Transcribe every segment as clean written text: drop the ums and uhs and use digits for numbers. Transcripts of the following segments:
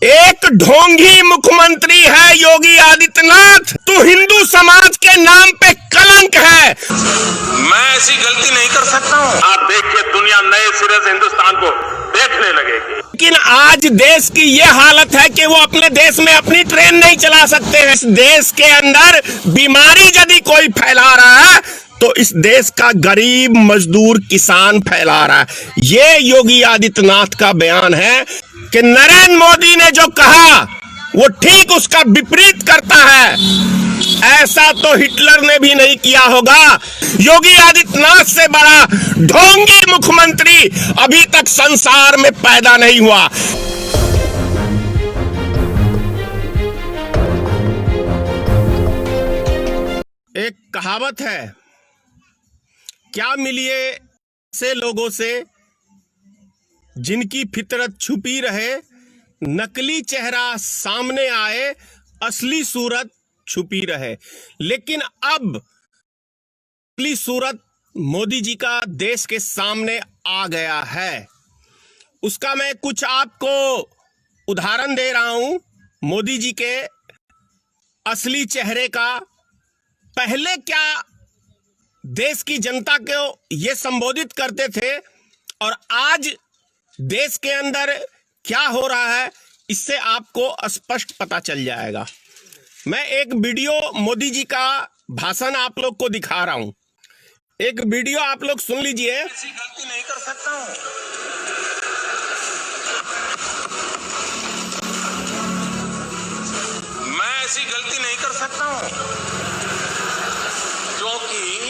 एक ढोंगी मुख्यमंत्री है योगी आदित्यनाथ। तू हिंदू समाज के नाम पे कलंक है। मैं ऐसी गलती नहीं कर सकता हूँ। आप देखिए दुनिया नए सिरे से हिंदुस्तान को देखने लगेगी। लेकिन आज देश की ये हालत है कि वो अपने देश में अपनी ट्रेन नहीं चला सकते हैं। इस देश के अंदर बीमारी यदि कोई फैला रहा है तो इस देश का गरीब मजदूर किसान फैला रहा है। ये योगी आदित्यनाथ का बयान है कि नरेंद्र मोदी ने जो कहा वो ठीक उसका विपरीत करता है। ऐसा तो हिटलर ने भी नहीं किया होगा। योगी आदित्यनाथ से बड़ा ढोंगी मुख्यमंत्री अभी तक संसार में पैदा नहीं हुआ। एक कहावत है, क्या मिलिए से लोगों से जिनकी फितरत छुपी रहे, नकली चेहरा सामने आए, असली सूरत छुपी रहे। लेकिन अब असली सूरत मोदी जी का देश के सामने आ गया है। उसका मैं कुछ आपको उदाहरण दे रहा हूं मोदी जी के असली चेहरे का। पहले क्या देश की जनता को ये संबोधित करते थे और आज देश के अंदर क्या हो रहा है, इससे आपको स्पष्ट पता चल जाएगा। मैं एक वीडियो मोदी जी का भाषण आप लोग को दिखा रहा हूं। एक वीडियो आप लोग सुन लीजिए। ऐसी गलती नहीं कर सकता हूँ। मैं ऐसी गलती नहीं कर सकता हूँ क्योंकि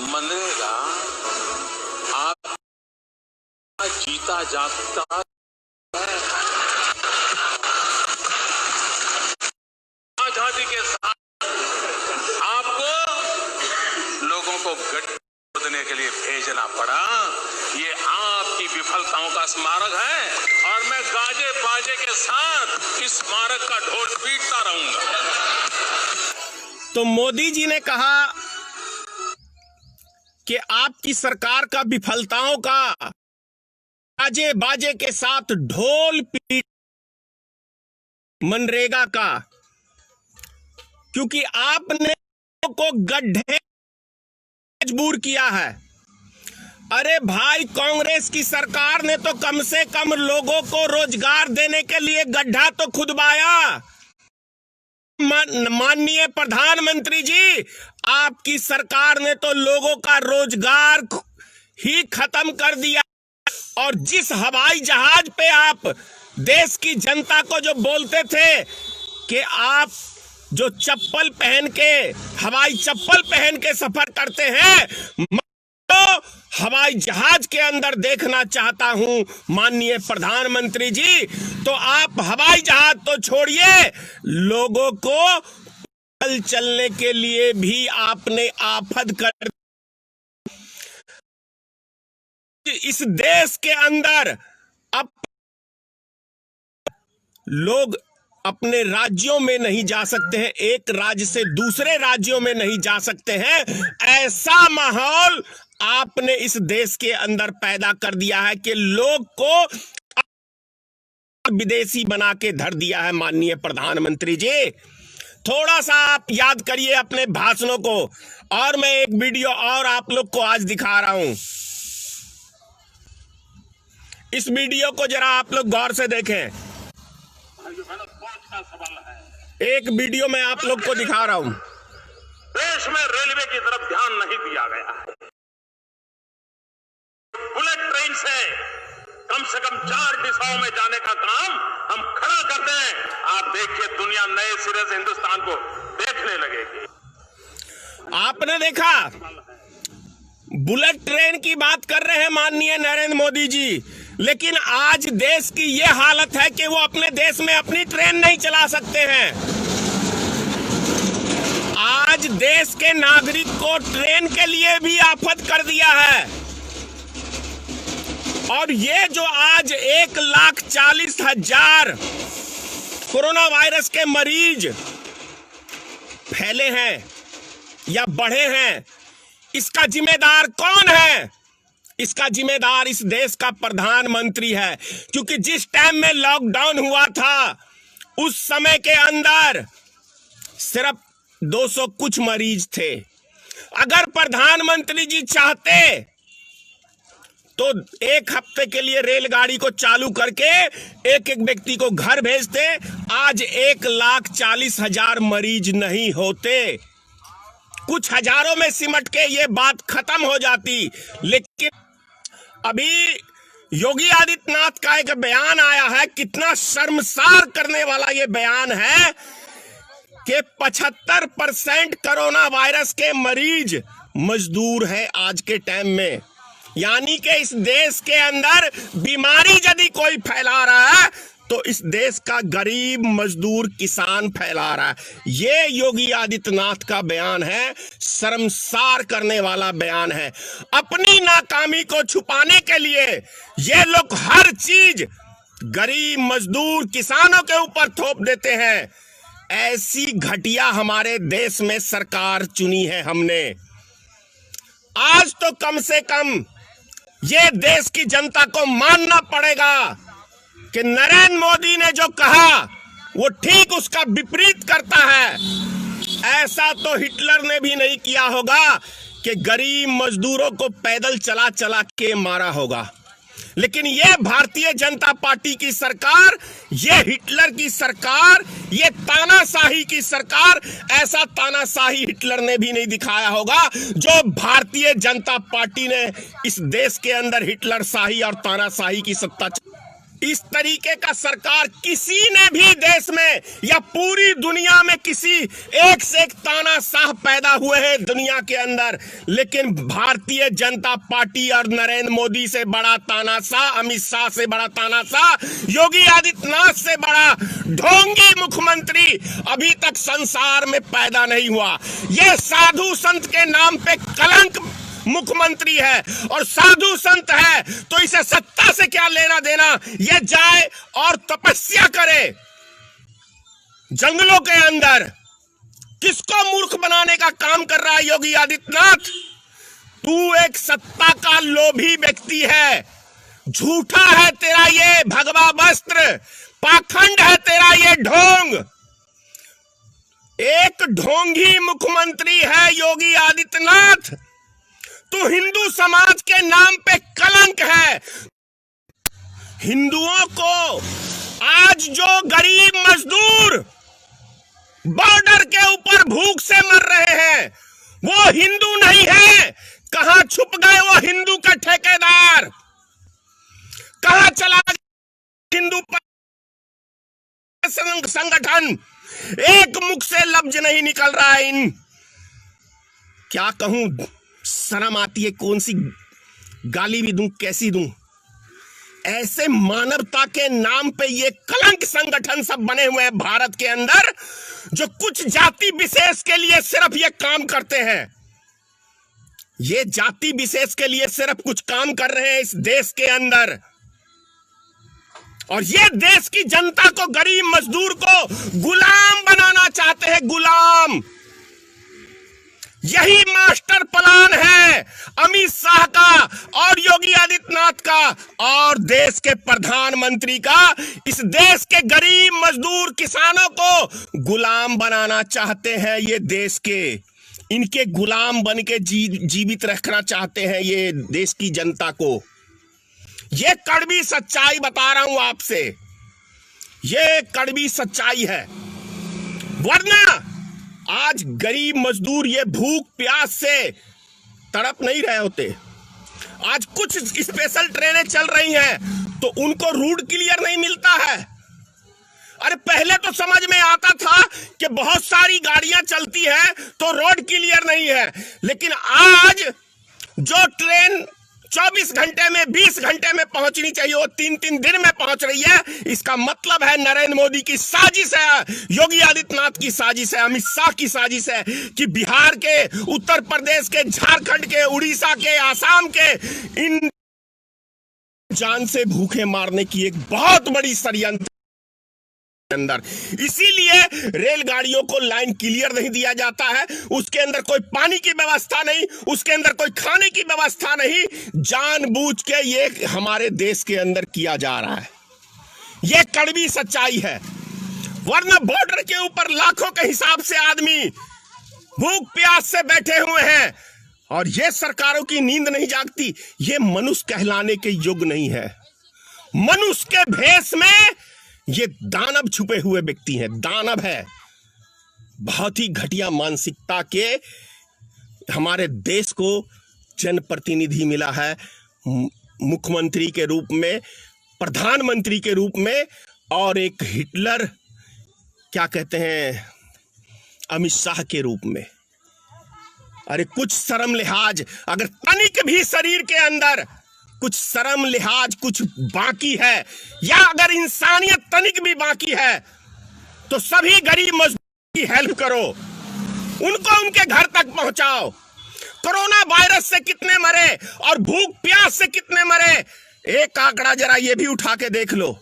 मनरेगा आप जीता जागता है। आजादी के साथ आपको लोगों को गड्ढे खोदने के लिए भेजना पड़ा। ये आपकी विफलताओं का स्मारक है और मैं गाजे बाजे के साथ इस स्मारक का ढोल पीटता रहूंगा। तो मोदी जी ने कहा कि आपकी सरकार का विफलताओं का गाजे बाजे के साथ ढोल पीट मनरेगा का, क्योंकि आपने को गड्ढे मजबूर किया है। अरे भाई, कांग्रेस की सरकार ने तो कम से कम लोगों को रोजगार देने के लिए गड्ढा तो खुदवाया। माननीय प्रधानमंत्री जी, आपकी सरकार ने तो लोगों का रोजगार ही खत्म कर दिया। और जिस हवाई जहाज पे आप देश की जनता को जो बोलते थे कि आप जो चप्पल पहन के, हवाई चप्पल पहन के सफर करते हैं, तो हवाई जहाज के अंदर देखना चाहता हूं माननीय प्रधानमंत्री जी। तो आप हवाई जहाज तो छोड़िए, लोगों को चलने के लिए भी आपने आफत कर। इस देश के अंदर अब लोग अपने राज्यों में नहीं जा सकते हैं, एक राज्य से दूसरे राज्यों में नहीं जा सकते हैं। ऐसा माहौल आपने इस देश के अंदर पैदा कर दिया है कि लोग को विदेशी बना के धर दिया है। माननीय प्रधानमंत्री जी, थोड़ा सा आप याद करिए अपने भाषणों को। और मैं एक वीडियो और आप लोग को आज दिखा रहा हूं। इस वीडियो को जरा आप लोग गौर से देखें। एक वीडियो मैं आप लोग को दिखा रहा हूं। देश में रेलवे की तरफ ध्यान नहीं दिया गया है। बुलेट ट्रेन से कम 4 दिशाओं में जाने का काम हम खड़ा कर दें। आप देखिए दुनिया नए सिरे से हिंदुस्तान को देखने लगेगी। आपने देखा, बुलेट ट्रेन की बात कर रहे हैं माननीय नरेंद्र मोदी जी, लेकिन आज देश की यह हालत है कि वो अपने देश में अपनी ट्रेन नहीं चला सकते हैं। आज देश के नागरिक को ट्रेन के लिए भी आफत कर दिया है। और ये जो आज 1,40,000 कोरोना वायरस के मरीज फैले हैं या बढ़े हैं, इसका जिम्मेदार कौन है? इसका जिम्मेदार इस देश का प्रधानमंत्री है, क्योंकि जिस टाइम में लॉकडाउन हुआ था उस समय के अंदर सिर्फ 200 कुछ मरीज थे। अगर प्रधानमंत्री जी चाहते तो एक हफ्ते के लिए रेलगाड़ी को चालू करके एक एक व्यक्ति को घर भेजते, आज 1,40,000 मरीज नहीं होते, कुछ हजारों में सिमट के ये बात खत्म हो जाती। लेकिन अभी योगी आदित्यनाथ का एक बयान आया है, कितना शर्मसार करने वाला ये बयान है कि 75% कोरोना वायरस के मरीज मजदूर हैं आज के टाइम में। यानी कि इस देश के अंदर बीमारी यदि कोई फैला रहा है तो इस देश का गरीब मजदूर किसान फैला रहा है। ये योगी आदित्यनाथ का बयान है, शर्मसार करने वाला बयान है। अपनी नाकामी को छुपाने के लिए ये लोग हर चीज गरीब मजदूर किसानों के ऊपर थोप देते हैं। ऐसी घटिया हमारे देश में सरकार चुनी है हमने। आज तो कम से कम ये देश की जनता को मानना पड़ेगा कि नरेंद्र मोदी ने जो कहा वो ठीक उसका विपरीत करता है। ऐसा तो हिटलर ने भी नहीं किया होगा कि गरीब मजदूरों को पैदल चला चला के मारा होगा। लेकिन ये भारतीय जनता पार्टी की सरकार, ये हिटलर की सरकार, ये तानाशाही की सरकार, ऐसा तानाशाही हिटलर ने भी नहीं दिखाया होगा जो भारतीय जनता पार्टी ने इस देश के अंदर हिटलर शाही और तानाशाही की सत्ता। इस तरीके का सरकार किसी ने भी देश में या पूरी दुनिया में किसी एक से एक तानाशाह पैदा हुए हैं दुनिया के अंदर, लेकिन भारतीय जनता पार्टी और नरेंद्र मोदी से बड़ा तानाशाह, अमित शाह से बड़ा तानाशाह, योगी आदित्यनाथ से बड़ा ढोंगी मुख्यमंत्री अभी तक संसार में पैदा नहीं हुआ। यह साधु संत के नाम पे कलंक मुख्यमंत्री है, और साधु संत है तो इसे सत्ता से क्या लेना देना। ये जाए और तपस्या करे जंगलों के अंदर। किसको मूर्ख बनाने का काम कर रहा है योगी आदित्यनाथ? तू एक सत्ता का लोभी व्यक्ति है, झूठा है तेरा ये भगवा वस्त्र, पाखंड है तेरा ये ढोंग। एक ढोंगी मुख्यमंत्री है योगी आदित्यनाथ। तो हिंदू समाज के नाम पे कलंक है। हिंदुओं को आज जो गरीब मजदूर बॉर्डर के ऊपर भूख से मर रहे हैं वो हिंदू नहीं है। कहां छुप गए वो हिंदू का ठेकेदार? कहां चला हिंदू संगठन? एक मुख से लफ्ज नहीं निकल रहा है। इन क्या कहूं, शर्म आती है, कौन सी गाली भी दूं, कैसी दूं। ऐसे मानवता के नाम पे ये कलंक संगठन सब बने हुए हैं भारत के अंदर, जो कुछ जाति विशेष के लिए सिर्फ ये काम करते हैं। ये जाति विशेष के लिए सिर्फ कुछ काम कर रहे हैं इस देश के अंदर, और ये देश की जनता को, गरीब मजदूर को गुलाम बनाना चाहते हैं, गुलाम। यही मास्टर प्लान है अमित शाह का और योगी आदित्यनाथ का और देश के प्रधानमंत्री का। इस देश के गरीब मजदूर किसानों को गुलाम बनाना चाहते हैं ये देश के। इनके गुलाम बन के जीवित रखना चाहते हैं ये देश की जनता को। ये कड़वी सच्चाई बता रहा हूं आपसे, ये कड़वी सच्चाई है। वरना आज गरीब मजदूर ये भूख प्यास से तड़प नहीं रहे होते। आज कुछ स्पेशल ट्रेनें चल रही हैं तो उनको रूट क्लियर नहीं मिलता है। अरे पहले तो समझ में आता था कि बहुत सारी गाड़ियां चलती हैं तो रोड क्लियर नहीं है, लेकिन आज जो ट्रेन 24 घंटे में 20 घंटे में पहुंचनी चाहिए वो 3-3 दिन में पहुंच रही है। इसका मतलब है नरेंद्र मोदी की साजिश है, योगी आदित्यनाथ की साजिश है, अमित शाह की साजिश है कि बिहार के, उत्तर प्रदेश के, झारखंड के, उड़ीसा के, आसाम के इन जान से भूखे मारने की एक बहुत बड़ी षड्यंत्र अंदर। इसीलिए रेलगाड़ियों को लाइन क्लियर नहीं दिया जाता है, उसके अंदर कोई पानी की व्यवस्था नहीं, उसके अंदर कोई खाने की व्यवस्था नहीं, जानबूझ के ये हमारे देश के अंदर किया जा रहा है। ये कड़वी सच्चाई है, वरना बॉर्डर के ऊपर लाखों के हिसाब से आदमी भूख प्यास से बैठे हुए हैं और ये सरकारों की नींद नहीं जागती। ये मनुष्य कहलाने के योग्य नहीं है। मनुष्य के भेष में ये दानव छुपे हुए व्यक्ति हैं, दानव है। बहुत ही घटिया मानसिकता के हमारे देश को जनप्रतिनिधि मिला है, मुख्यमंत्री के रूप में, प्रधानमंत्री के रूप में, और एक हिटलर क्या कहते हैं अमित शाह के रूप में। अरे कुछ शर्म लिहाज, अगर तनिक भी शरीर के अंदर कुछ शर्म लिहाज कुछ बाकी है, या अगर इंसानियत तनिक भी बाकी है, तो सभी गरीब मजदूर की हेल्प करो, उनको उनके घर तक पहुंचाओ। कोरोना वायरस से कितने मरे और भूख प्यास से कितने मरे, एक आंकड़ा जरा ये भी उठा के देख लो।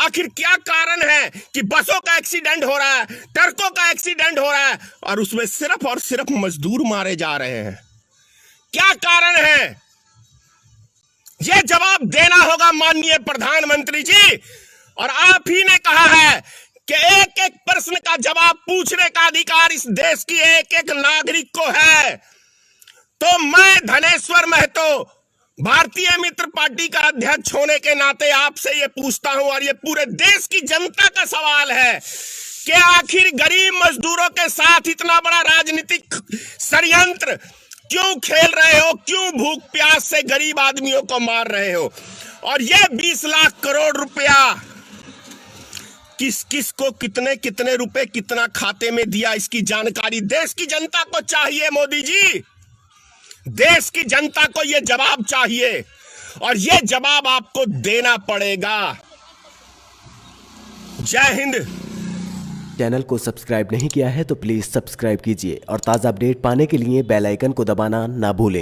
आखिर क्या कारण है कि बसों का एक्सीडेंट हो रहा है, ट्रकों का एक्सीडेंट हो रहा है और उसमें सिर्फ और सिर्फ मजदूर मारे जा रहे हैं? क्या कारण है? यह जवाब देना होगा माननीय प्रधानमंत्री जी। और आप ही ने कहा है कि एक एक प्रश्न का जवाब पूछने का अधिकार इस देश की एक एक नागरिक को है। तो मैं धनेश्वर महतो, भारतीय मित्र पार्टी का अध्यक्ष होने के नाते आपसे ये पूछता हूं, और ये पूरे देश की जनता का सवाल है कि आखिर गरीब मजदूरों के साथ इतना बड़ा राजनीतिक षड्यंत्र क्यों खेल रहे हो? क्यों भूख प्यास से गरीब आदमियों को मार रहे हो? और ये 20 लाख करोड़ रुपया किस किस को कितने कितने रुपए कितना खाते में दिया, इसकी जानकारी देश की जनता को चाहिए। मोदी जी, देश की जनता को यह जवाब चाहिए और यह जवाब आपको देना पड़ेगा। जय हिंद। चैनल को सब्सक्राइब नहीं किया है तो प्लीज सब्सक्राइब कीजिए और ताज़ा अपडेट पाने के लिए बेल आइकन को दबाना ना भूलें।